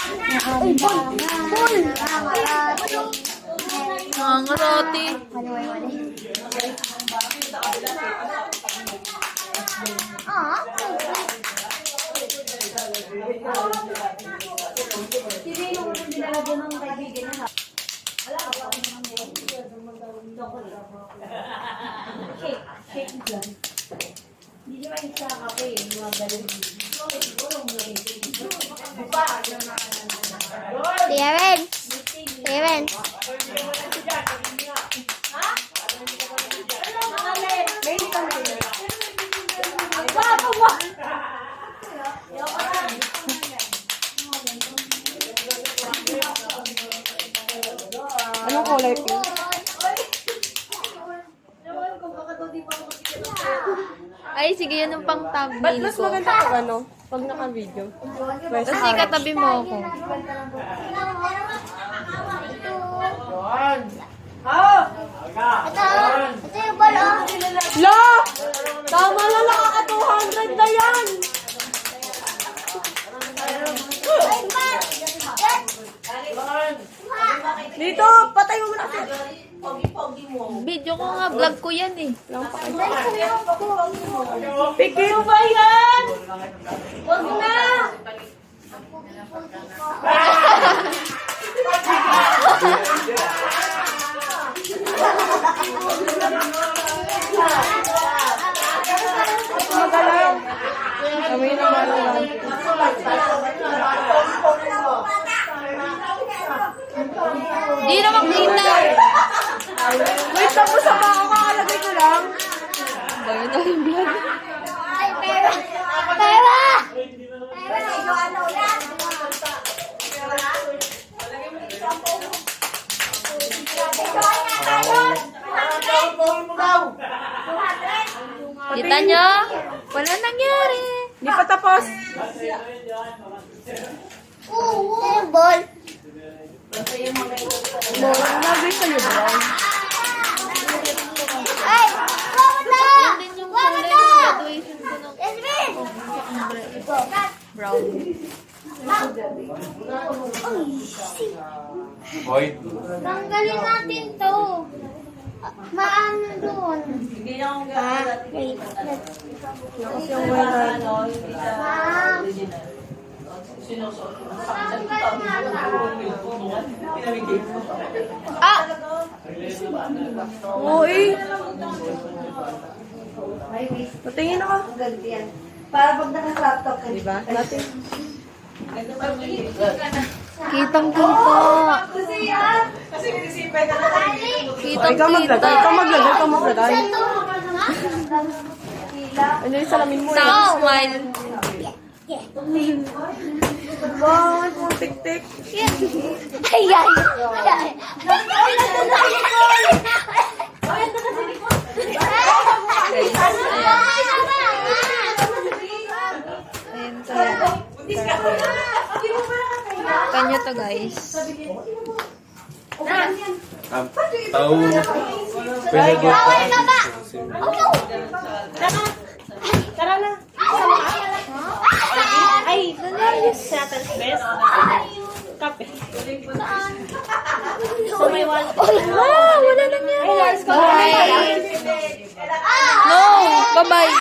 Uy, Paul! Nangarati. Ah? Sino yung dinala doon ng kaibigan niya? Wala ka ba? Shake lang. Hindi naman yung sa kape, yung mga galing. Steven! Steven! Anong kulay pink? Ay, sige, yun ang pang Ba't thumbnail mas ko. maganda pag ano? Pag naka-video. Kasi katabi mo ako. Ito yung balo. La! Tama na lang ka 200 na yan! Ay, Mar! Dito! Patay mo muna kasi! Video ko nga, vlog ko yan eh. Pikit ba yan? Huwag na! Magalaw! Kami na malalang. Di naman kita. Wait, tapos sa mga kakalagay ko lang. Bayo na yung vlog. Ay, pera! Pera! Kita nyo? Wala nangyari. Hindi pa tapos. Ito yung ball. Nagay sa'yo ba? Ay! Wag na! Yan din yung Wag kulay na! ng graduation ko ng Yasmin! brown. Hoy, Tanggalin natin to. Maano doon? Wait. Nakas yung wala. Ma'am. Ah! Uy! Patingin ako. Para pag naka-laptop ka, Diba? Natin. Kitang kita. Kitang Ikaw maglagay. kita. Ikaw maglagay. Ikaw maglagay. Ito. Ano yung salamin mo eh? Sa smile. Bakit mo tik-tik? Ay, ay. Ay, Ayan tayo. Kanya to guys. tao. Pinagod pa. Tara na. Ay, Satan's best. Kape. So may wala. Wala nangyari. Bye. No, bye-bye.